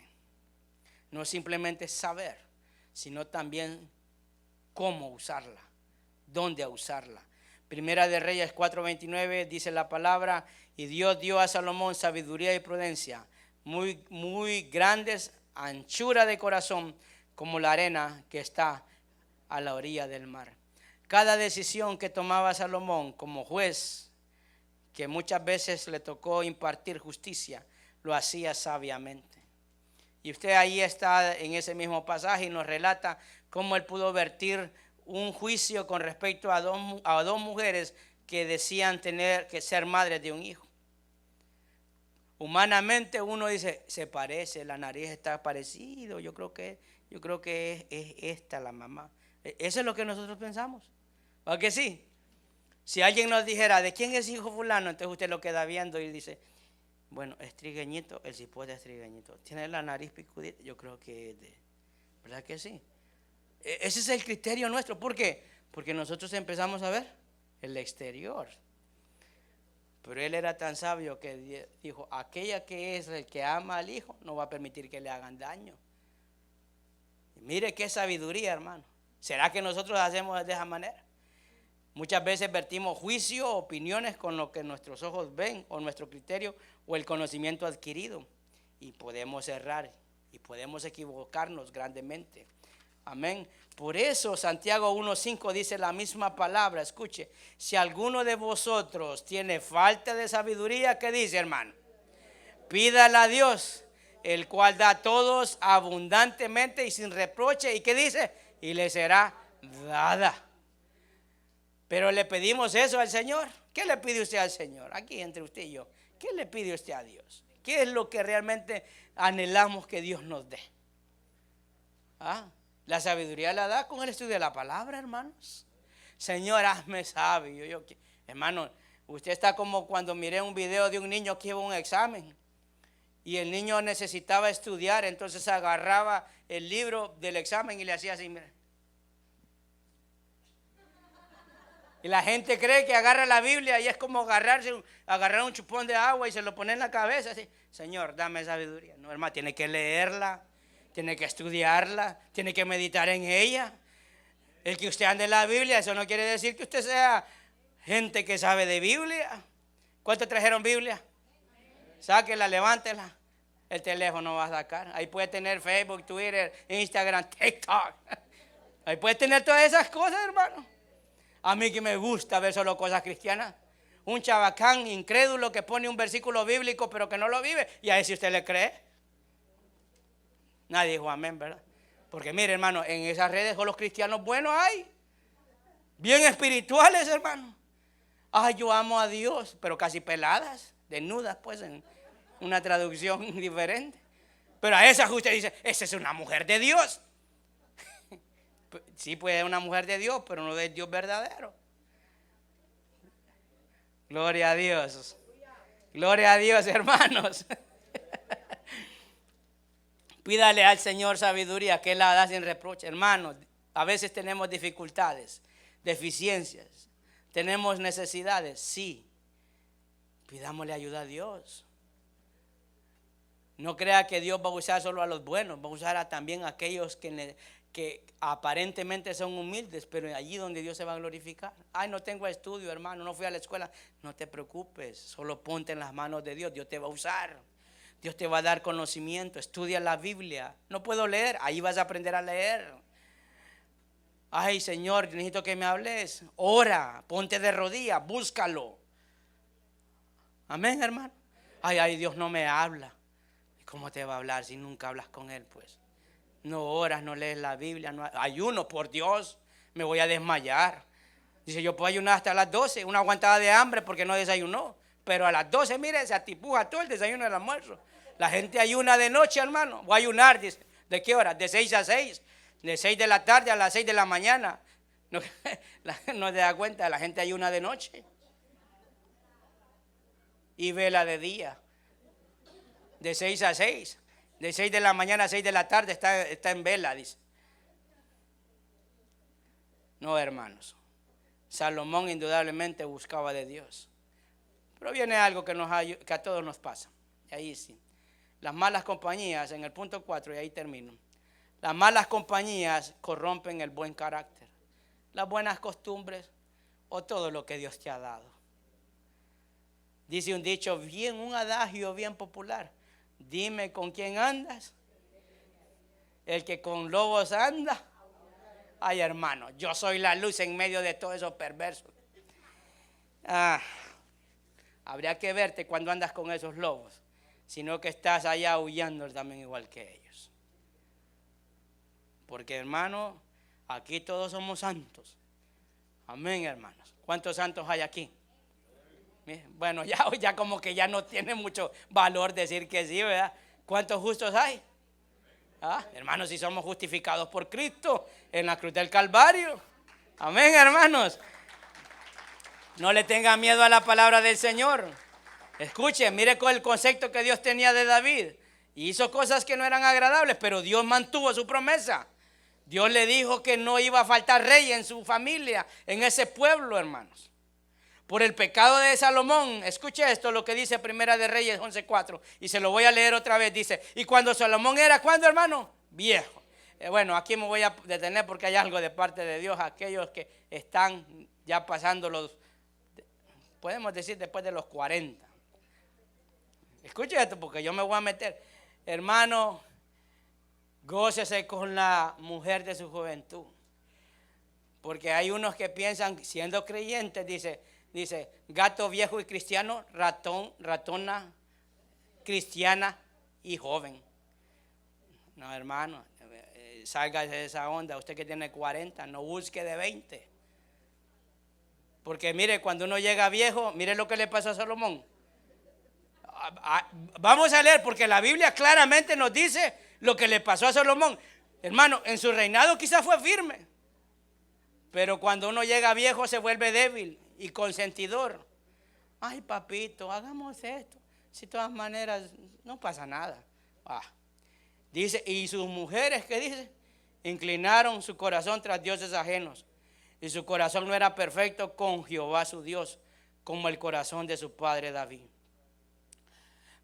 No simplemente saber, sino también cómo usarla. ¿Dónde usarla? Primera de Reyes 4:29 dice la palabra: y Dios dio a Salomón sabiduría y prudencia, muy grandes, anchura de corazón, como la arena que está a la orilla del mar. Cada decisión que tomaba Salomón como juez, que muchas veces le tocó impartir justicia, lo hacía sabiamente. Y usted ahí está en ese mismo pasaje y nos relata cómo él pudo vertir un juicio con respecto a dos mujeres que decían tener que ser madres de un hijo. Humanamente uno dice, se parece, la nariz está parecido, yo creo que es esta la mamá. Eso es lo que nosotros pensamos. ¿O que sí? Si alguien nos dijera, ¿de quién es hijo fulano? Entonces usted lo queda viendo y dice, bueno, es trigueñito, el cipote es trigueñito. Tiene la nariz picudita, yo creo que es de... ¿Verdad que sí? Ese es el criterio nuestro. ¿Por qué? Porque nosotros empezamos a ver el exterior. Pero él era tan sabio que dijo, aquella que es el que ama al hijo no va a permitir que le hagan daño. Y mire qué sabiduría, hermano. ¿Será que nosotros hacemos de esa manera? Muchas veces vertimos juicio, opiniones con lo que nuestros ojos ven o nuestro criterio o el conocimiento adquirido. Y podemos errar y podemos equivocarnos grandemente. Amén. Por eso Santiago 1:5 dice la misma palabra. Escuche, si alguno de vosotros tiene falta de sabiduría, ¿qué dice, hermano? Pídala a Dios, el cual da a todos abundantemente y sin reproche. ¿Y qué dice? Y le será dada. Pero le pedimos eso al Señor. ¿Qué le pide usted al Señor? Aquí entre usted y yo. ¿Qué le pide usted a Dios? ¿Qué es lo que realmente anhelamos que Dios nos dé? La sabiduría la da con el estudio de la palabra, hermanos. Señor, hazme sabio. Hermano, usted está como cuando miré un video de un niño que iba a un examen y el niño necesitaba estudiar, entonces agarraba el libro del examen y le hacía así, mira. Y la gente cree que agarra la Biblia y es como agarrar un chupón de agua y se lo pone en la cabeza. Así, Señor, dame sabiduría. No, hermano, tiene que leerla, tiene que estudiarla, tiene que meditar en ella. El que usted ande en la Biblia, eso no quiere decir que usted sea gente que sabe de Biblia. ¿Cuántos trajeron Biblia? Sáquela, levántela. El teléfono va a sacar. Ahí puede tener Facebook, Twitter, Instagram, TikTok. Ahí puede tener todas esas cosas, hermano. A mí que me gusta ver solo cosas cristianas. Un chabacán incrédulo que pone un versículo bíblico pero que no lo vive. Y a ese usted le cree. Nadie dijo amén, ¿verdad? Porque mire, hermano, en esas redes con los cristianos buenos hay. Bien espirituales, hermano. Yo amo a Dios, pero casi peladas, desnudas, pues, en una traducción diferente. Pero a esas usted dice, esa es una mujer de Dios. Sí, pues es una mujer de Dios, pero no del Dios verdadero. Gloria a Dios. Gloria a Dios, hermanos. Pídale al Señor sabiduría, que Él la da sin reproche. Hermanos, a veces tenemos dificultades, deficiencias, tenemos necesidades, sí. Pidámosle ayuda a Dios. No crea que Dios va a usar solo a los buenos, va a usar también a aquellos que aparentemente son humildes, pero allí donde Dios se va a glorificar. No tengo estudio, hermano, no fui a la escuela. No te preocupes, solo ponte en las manos de Dios, Dios te va a usar. Dios te va a dar conocimiento, estudia la Biblia. No puedo leer, ahí vas a aprender a leer. Señor, necesito que me hables. Ora, ponte de rodillas, búscalo. Amén, hermano. Dios no me habla. ¿Cómo te va a hablar si nunca hablas con Él, pues? No oras, no lees la Biblia, no ayuno, por Dios, me voy a desmayar. Dice, yo puedo ayunar hasta las 12, una aguantada de hambre porque no desayunó. Pero a las 12, mire, se atipuja todo el desayuno y el almuerzo. La gente ayuna de noche, hermano. Voy a ayunar, dice. ¿De qué hora? De 6 a 6. De 6 de la tarde a las 6 de la mañana. No se da cuenta, la gente ayuna de noche. Y vela de día. De 6 a 6. De 6 de la mañana a 6 de la tarde está en vela, dice. No, hermanos. Salomón indudablemente buscaba de Dios. Pero viene algo que a todos nos pasa. Y ahí sí. Las malas compañías, en el punto 4, y ahí termino. Las malas compañías corrompen el buen carácter, las buenas costumbres o todo lo que Dios te ha dado. Dice un dicho un adagio bien popular. Dime con quién andas. El que con lobos anda. Hermano, yo soy la luz en medio de todos esos perversos. Habría que verte cuando andas con esos lobos, sino que estás allá aullando también igual que ellos. Porque, hermano, aquí todos somos santos. Amén, hermanos. ¿Cuántos santos hay aquí? Bueno, ya como que ya no tiene mucho valor decir que sí, ¿verdad? ¿Cuántos justos hay? Hermanos, si somos justificados por Cristo en la cruz del Calvario. Amén, hermanos. No le tenga miedo a la palabra del Señor. Escuche, mire con el concepto que Dios tenía de David. Hizo cosas que no eran agradables, pero Dios mantuvo su promesa. Dios le dijo que no iba a faltar rey en su familia, en ese pueblo, hermanos. Por el pecado de Salomón, escuche esto, lo que dice Primera de Reyes 11:4, y se lo voy a leer otra vez. Dice, y cuando Salomón era, ¿cuándo, hermano? Viejo. Bueno, aquí me voy a detener porque hay algo de parte de Dios. Aquellos que están ya pasando podemos decir después de los 40. Escuche esto porque yo me voy a meter. Hermano, gócese con la mujer de su juventud. Porque hay unos que piensan, siendo creyentes, dice, gato viejo y cristiano, ratona cristiana y joven. No, hermano, salga de esa onda. Usted que tiene 40, no busque de 20. Porque mire, cuando uno llega viejo, mire lo que le pasó a Salomón. Vamos a leer porque la Biblia claramente nos dice lo que le pasó a Salomón. Hermano, en su reinado quizás fue firme, pero cuando uno llega viejo se vuelve débil y consentidor. Ay, papito, hagamos esto. Si de todas maneras no pasa nada. Dice, y sus mujeres, ¿qué dice? Inclinaron su corazón tras dioses ajenos. Y su corazón no era perfecto con Jehová su Dios, como el corazón de su padre David.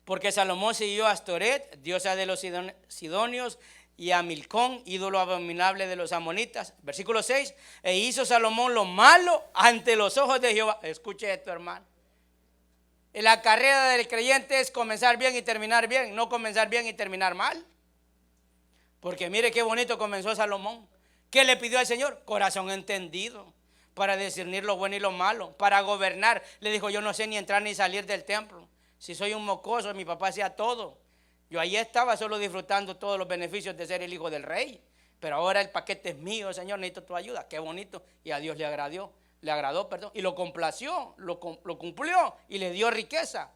Porque Salomón siguió a Astoret, diosa de los sidonios, y a Milcón, ídolo abominable de los amonitas. Versículo 6, e hizo Salomón lo malo ante los ojos de Jehová. Escuche esto, hermano. La carrera del creyente es comenzar bien y terminar bien, no comenzar bien y terminar mal. Porque mire qué bonito comenzó Salomón. ¿Qué le pidió al Señor? Corazón entendido, para discernir lo bueno y lo malo, para gobernar. Le dijo, yo no sé ni entrar ni salir del templo. Si soy un mocoso, mi papá hacía todo. Yo ahí estaba solo disfrutando todos los beneficios de ser el hijo del rey. Pero ahora el paquete es mío, Señor, necesito tu ayuda. Qué bonito. Y a Dios le agradó, y lo complació, lo cumplió y le dio riqueza.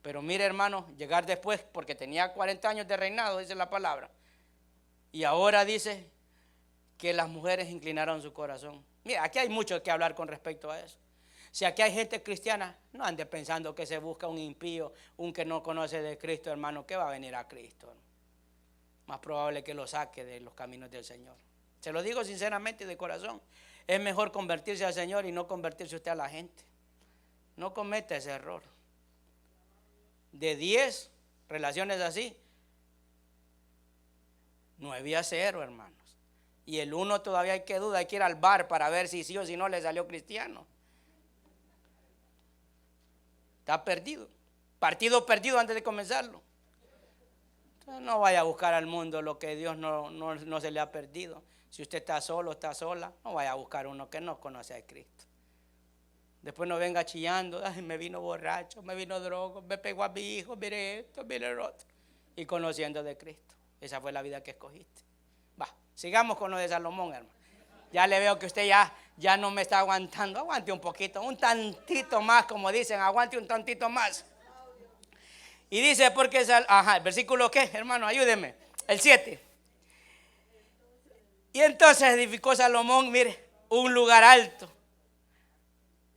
Pero mire, hermano, llegar después, porque tenía 40 años de reinado, dice la palabra. Y ahora dice que las mujeres inclinaron su corazón. Mira, aquí hay mucho que hablar con respecto a eso. Si aquí hay gente cristiana, no ande pensando que se busca un impío, un que no conoce de Cristo, hermano, que va a venir a Cristo. Más probable que lo saque de los caminos del Señor. Se lo digo sinceramente y de corazón. Es mejor convertirse al Señor y no convertirse usted a la gente. No cometa ese error. De 10 relaciones así, 9 a 0, hermanos. Y el 1 todavía hay que dudar, hay que ir al bar para ver si sí o si no le salió cristiano. Está perdido. Partido perdido antes de comenzarlo. Entonces no vaya a buscar al mundo lo que Dios no se le ha perdido. Si usted está solo, está sola, no vaya a buscar uno que no conoce a Cristo. Después no venga chillando, ay, me vino borracho, me vino drogo, me pegó a mi hijo, mire esto, mire el otro. Y conociendo de Cristo. Esa fue la vida que escogiste. Sigamos con lo de Salomón, hermano. Ya le veo que usted ya no me está aguantando. Aguante un poquito, un tantito más, como dicen, aguante un tantito más. Y dice, porque el versículo ¿qué, hermano? Ayúdeme. El 7. Y entonces edificó Salomón, mire, un lugar alto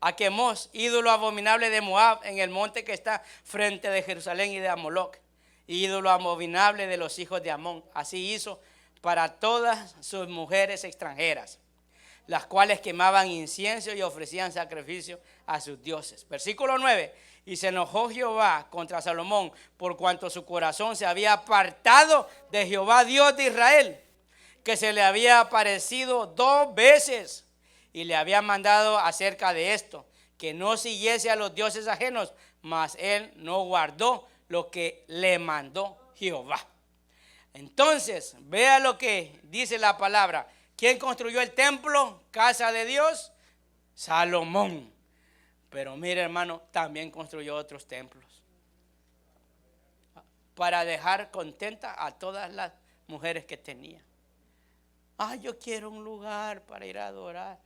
a Quemos, ídolo abominable de Moab, en el monte que está frente de Jerusalén y de Amoloc, ídolo abominable de los hijos de Amón. Así hizo para todas sus mujeres extranjeras, las cuales quemaban incienso y ofrecían sacrificio a sus dioses. Versículo 9. Y se enojó Jehová contra Salomón por cuanto su corazón se había apartado de Jehová Dios de Israel, que se le había aparecido 2 veces y le había mandado acerca de esto, que no siguiese a los dioses ajenos, mas él no guardó lo que le mandó Jehová. Entonces, vea lo que dice la palabra. ¿Quién construyó el templo, casa de Dios? Salomón. Pero mire, hermano, también construyó otros templos para dejar contenta a todas las mujeres que tenía. Yo quiero un lugar para ir a adorar.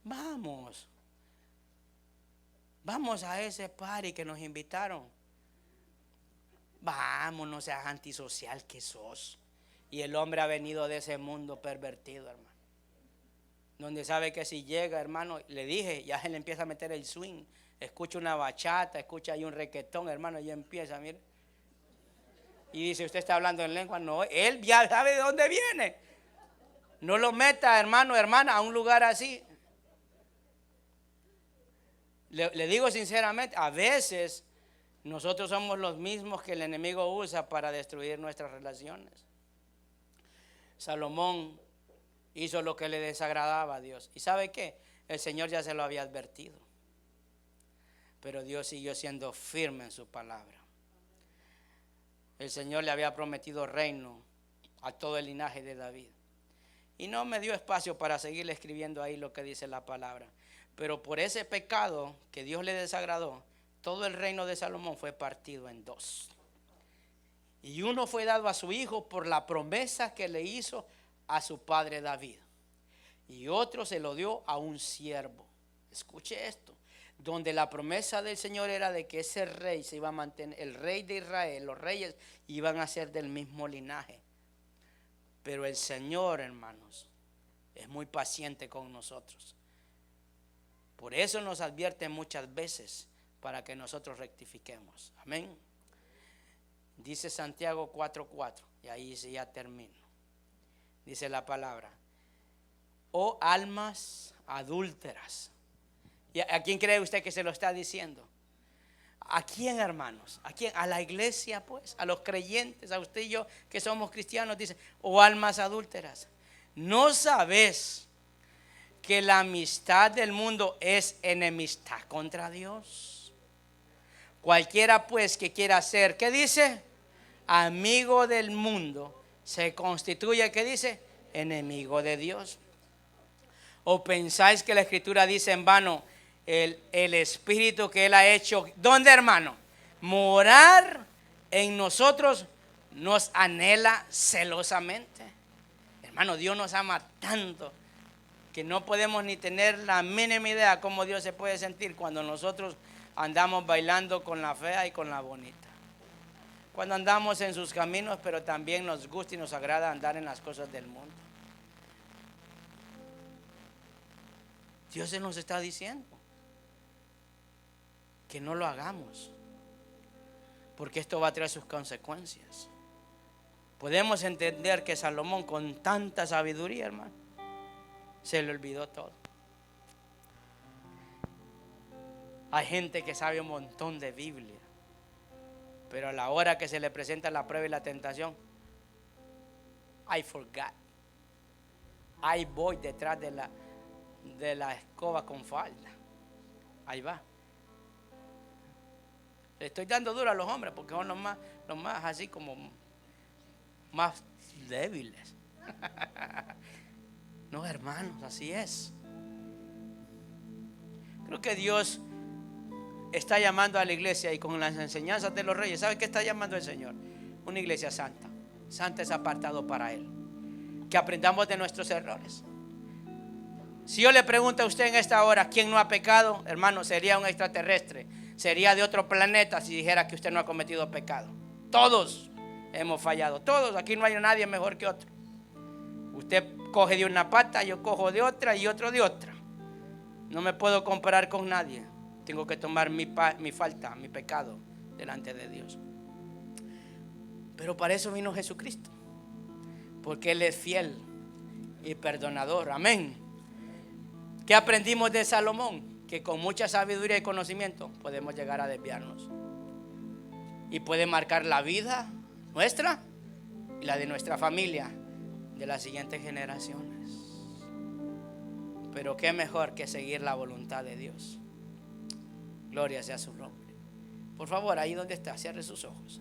Vamos. vamos a ese party que nos invitaron. Vamos, no seas antisocial que sos. Y el hombre ha venido de ese mundo pervertido, hermano. Donde sabe que si llega, hermano, le dije, ya se le empieza a meter el swing. Escucha una bachata, escucha ahí un requetón, hermano, y empieza, mire. Y dice, usted está hablando en lengua. No, él ya sabe de dónde viene. No lo meta, hermano, hermana, a un lugar así. Le digo sinceramente, a veces nosotros somos los mismos que el enemigo usa para destruir nuestras relaciones. Salomón hizo lo que le desagradaba a Dios. ¿Y sabe qué? El Señor ya se lo había advertido. Pero Dios siguió siendo firme en su palabra. El Señor le había prometido reino a todo el linaje de David. Y no me dio espacio para seguirle escribiendo ahí lo que dice la palabra. Pero por ese pecado que Dios le desagradó, todo el reino de Salomón fue partido en dos. Y uno fue dado a su hijo por la promesa que le hizo a su padre David. Y otro se lo dio a un siervo. Escuche esto. Donde la promesa del Señor era de que ese rey se iba a mantener, el rey de Israel, los reyes iban a ser del mismo linaje. Pero el Señor, hermanos, es muy paciente con nosotros. Por eso nos advierte muchas veces para que nosotros rectifiquemos. Amén. Dice Santiago 4:4, y ahí sí ya termino. Dice la palabra: oh almas adúlteras. ¿Y a quién cree usted que se lo está diciendo? ¿A quién, hermanos? ¿A quién? A la iglesia, pues, a los creyentes, a usted y yo que somos cristianos. Dice: oh almas adúlteras, ¿no sabes que la amistad del mundo es enemistad contra Dios? Cualquiera pues que quiera ser, ¿qué dice? Amigo del mundo, se constituye, ¿qué dice? Enemigo de Dios. ¿O pensáis que la Escritura dice en vano, el Espíritu que Él ha hecho, ¿dónde, hermano? Morar en nosotros, nos anhela celosamente? Hermano, Dios nos ama tanto que no podemos ni tener la mínima idea cómo Dios se puede sentir cuando nosotros andamos bailando con la fea y con la bonita. Cuando andamos en sus caminos, pero también nos gusta y nos agrada andar en las cosas del mundo. Dios se nos está diciendo que no lo hagamos, porque esto va a traer sus consecuencias. Podemos entender que Salomón, con tanta sabiduría, hermano, se le olvidó todo. Hay gente que sabe un montón de Biblia, pero a la hora que se le presenta la prueba y la tentación, I forgot. Ahí voy detrás de la escoba con falda. Ahí va. Le estoy dando duro a los hombres porque son los más así como más débiles. No, hermanos, así es. Creo que Dios está llamando a la iglesia, y con las enseñanzas de los reyes, ¿sabe qué está llamando el Señor? Una iglesia santa. Santa es apartado para Él. Que aprendamos de nuestros errores. Si yo le pregunto a usted en esta hora quién no ha pecado, hermano, sería un extraterrestre, sería de otro planeta si dijera que usted no ha cometido pecado. Todos hemos fallado, todos. Aquí no hay nadie mejor que otro. Usted coge de una pata, yo cojo de otra y otro de otra. No me puedo comparar con nadie. Tengo que tomar mi falta, mi pecado delante de Dios. Pero para eso vino Jesucristo, porque Él es fiel y perdonador. Amén. ¿Qué aprendimos de Salomón? Que con mucha sabiduría y conocimiento podemos llegar a desviarnos, y puede marcar la vida nuestra y la de nuestra familia, de las siguientes generaciones. Pero qué mejor que seguir la voluntad de Dios. Gloria sea su nombre. Por favor, ahí donde está, cierre sus ojos.